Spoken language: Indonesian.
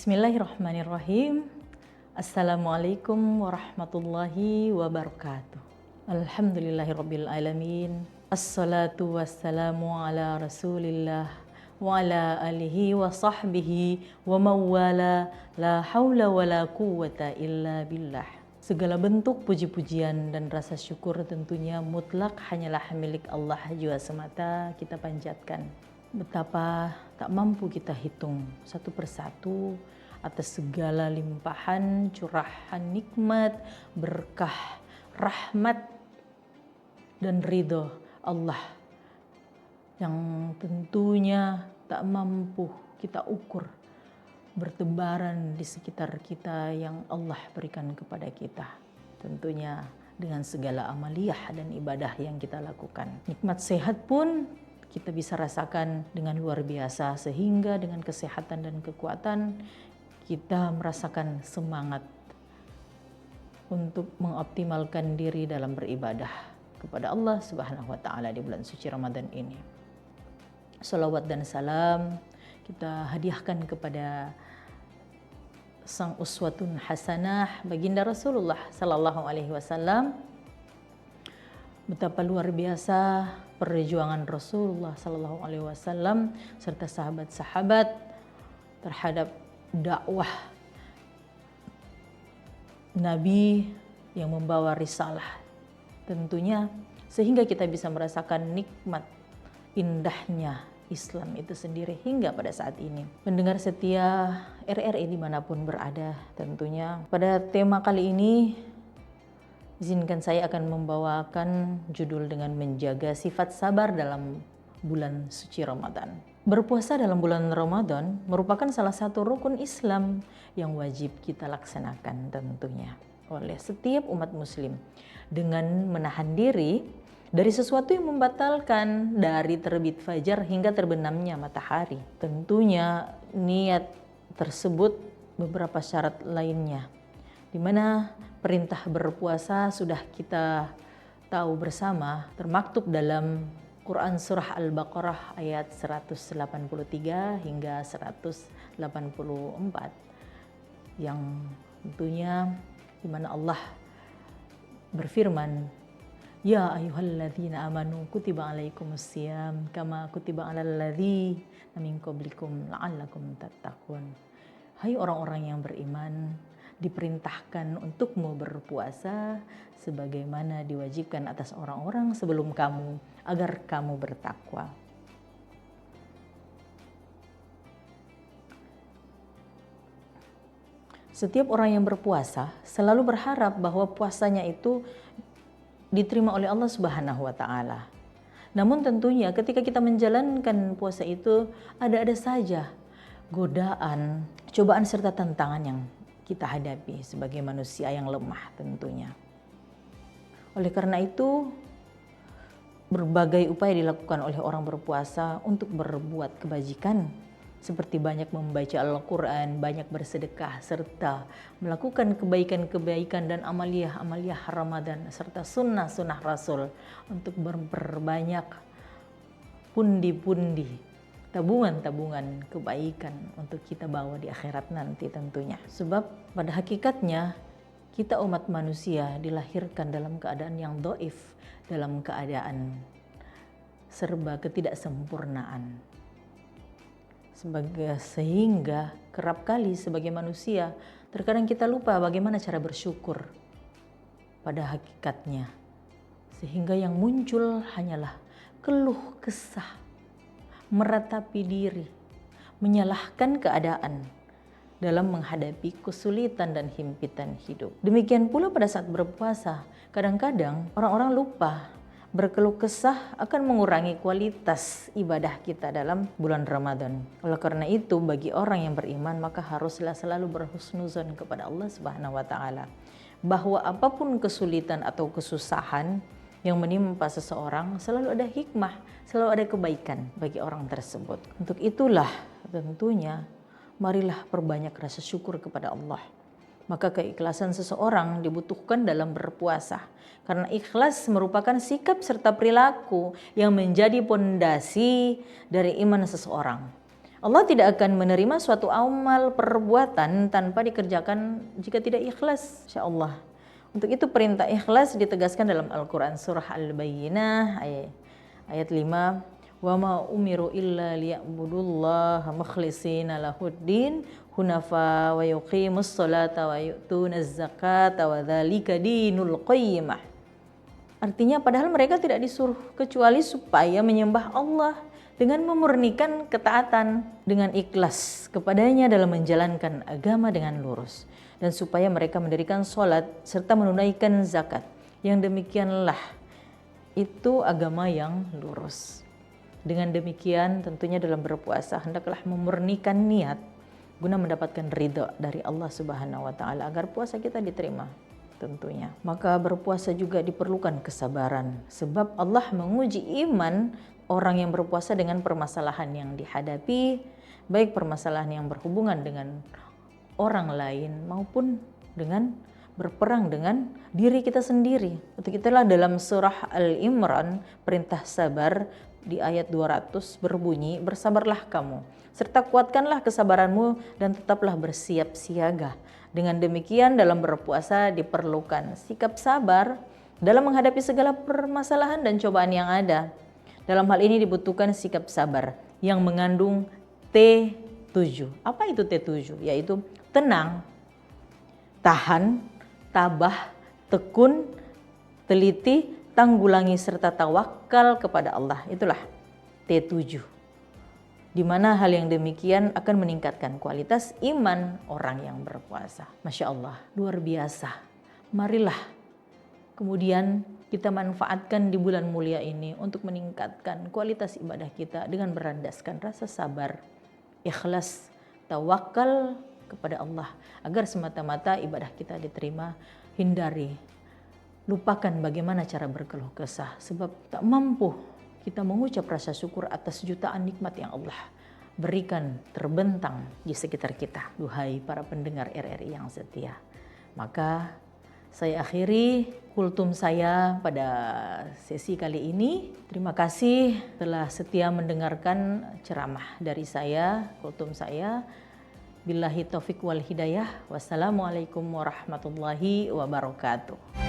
Bismillahirrahmanirrahim. Assalamualaikum warahmatullahi wabarakatuh. Alhamdulillahirabbil alamin. Assalatu wassalamu ala Rasulillah wa ala alihi wa sahbihi wa mawala la haula wala quwwata illa billah. Segala bentuk puji-pujian dan rasa syukur tentunya mutlak hanyalah milik Allah jua semata kita panjatkan. Betapa tak mampu kita hitung satu persatu atas segala limpahan, curahan nikmat, berkah, rahmat, dan ridho Allah yang tentunya tak mampu kita ukur bertebaran di sekitar kita yang Allah berikan kepada kita. Tentunya dengan segala amaliyah dan ibadah yang kita lakukan. Nikmat sehat pun kita bisa rasakan dengan luar biasa, sehingga dengan kesehatan dan kekuatan kita merasakan semangat untuk mengoptimalkan diri dalam beribadah kepada Allah Subhanahu wa taala di bulan suci Ramadan ini. Salawat dan salam kita hadiahkan kepada sang uswatun hasanah baginda Rasulullah sallallahu alaihi wasallam. Betapa luar biasa perjuangan Rasulullah sallallahu alaihi wasallam serta sahabat-sahabat terhadap dakwah Nabi yang membawa risalah. Tentunya sehingga kita bisa merasakan nikmat indahnya Islam itu sendiri hingga pada saat ini. Pendengar setia RRI dimanapun berada, tentunya pada tema kali ini izinkan saya akan membawakan judul dengan menjaga sifat sabar dalam bulan suci Ramadan. Berpuasa dalam bulan Ramadan merupakan salah satu rukun Islam yang wajib kita laksanakan tentunya oleh setiap umat muslim dengan menahan diri dari sesuatu yang membatalkan dari terbit fajar hingga terbenamnya matahari. Tentunya niat tersebut beberapa syarat lainnya, di mana perintah berpuasa sudah kita tahu bersama termaktub dalam Quran surah Al-Baqarah ayat 183 hingga 184 yang tentunya di mana Allah berfirman, Ya ayyuhalladzina amanu kutiba alaikumusiyam kama kutiba alal ladzina min qablikum la'allakum tattaqun. Hai orang-orang yang beriman, diperintahkan untukmu berpuasa sebagaimana diwajibkan atas orang-orang sebelum kamu agar kamu bertakwa. Setiap orang yang berpuasa selalu berharap bahwa puasanya itu diterima oleh Allah Subhanahu wa taala. Namun tentunya ketika kita menjalankan puasa itu ada saja godaan, cobaan serta tantangan yang kita hadapi sebagai manusia yang lemah tentunya. Oleh karena itu, berbagai upaya dilakukan oleh orang berpuasa untuk berbuat kebajikan, seperti banyak membaca Al-Quran, banyak bersedekah, serta melakukan kebaikan-kebaikan dan amaliyah-amaliyah Ramadan, serta sunnah-sunnah Rasul untuk memperbanyak pundi-pundi tabungan-tabungan kebaikan untuk kita bawa di akhirat nanti tentunya. Sebab pada hakikatnya kita umat manusia dilahirkan dalam keadaan yang dhaif, dalam keadaan serba ketidaksempurnaan. Sehingga kerap kali sebagai manusia terkadang kita lupa bagaimana cara bersyukur pada hakikatnya. Sehingga yang muncul hanyalah keluh kesah, meratapi diri, menyalahkan keadaan dalam menghadapi kesulitan dan himpitan hidup. Demikian pula pada saat berpuasa, kadang-kadang orang-orang lupa berkeluh kesah akan mengurangi kualitas ibadah kita dalam bulan Ramadan. Oleh karena itu, bagi orang yang beriman maka haruslah selalu berhusnuzon kepada Allah Subhanahu wa taala bahwa apapun kesulitan atau kesusahan yang menimpa seseorang selalu ada hikmah, selalu ada kebaikan bagi orang tersebut. Untuk itulah tentunya marilah perbanyak rasa syukur kepada Allah. Maka keikhlasan seseorang dibutuhkan dalam berpuasa. Karena ikhlas merupakan sikap serta perilaku yang menjadi pondasi dari iman seseorang. Allah tidak akan menerima suatu amal perbuatan tanpa dikerjakan jika tidak ikhlas, insya Allah. Untuk itu perintah ikhlas ditegaskan dalam Al-Quran surah Al-Bayyinah ayat 5. Wa ma umiru illa liya'budullaha mukhlishina lahuddin hunafa wa yuqimus sholata wa yu'tunaz zakata wa dzalika dinul qayyimah. Artinya padahal mereka tidak disuruh kecuali supaya menyembah Allah dengan memurnikan ketaatan dengan ikhlas kepadanya dalam menjalankan agama dengan lurus, dan supaya mereka mendirikan sholat serta menunaikan zakat. Yang demikianlah itu agama yang lurus. Dengan demikian tentunya dalam berpuasa hendaklah memurnikan niat guna mendapatkan ridha dari Allah Subhanahu wa taala agar puasa kita diterima tentunya. Maka berpuasa juga diperlukan kesabaran, sebab Allah menguji iman orang yang berpuasa dengan permasalahan yang dihadapi, baik permasalahan yang berhubungan dengan orang lain maupun dengan berperang dengan diri kita sendiri. Untuk itulah dalam surah Al-Imran perintah sabar di ayat 200 berbunyi, bersabarlah kamu serta kuatkanlah kesabaranmu dan tetaplah bersiap siaga. Dengan demikian dalam berpuasa diperlukan sikap sabar dalam menghadapi segala permasalahan dan cobaan yang ada. Dalam hal ini dibutuhkan sikap sabar yang mengandung T7. Apa itu T7? Yaitu tenang, tahan, tabah, tekun, teliti, tanggulangi serta tawakal kepada Allah. Itulah T7. Di mana hal yang demikian akan meningkatkan kualitas iman orang yang berpuasa. Masya Allah, luar biasa. Marilah kemudian kita manfaatkan di bulan mulia ini untuk meningkatkan kualitas ibadah kita dengan berlandaskan rasa sabar, ikhlas, tawakal kepada Allah agar semata-mata ibadah kita diterima. Lupakan bagaimana cara berkeluh kesah, sebab tak mampu kita mengucap rasa syukur atas jutaan nikmat yang Allah berikan terbentang di sekitar kita. Duhai para pendengar RRI yang setia. Maka saya akhiri kultum saya pada sesi kali ini. Terima kasih telah setia mendengarkan ceramah dari saya, kultum saya. Billahi taufik wal hidayah. Wassalamualaikum warahmatullahi wabarakatuh.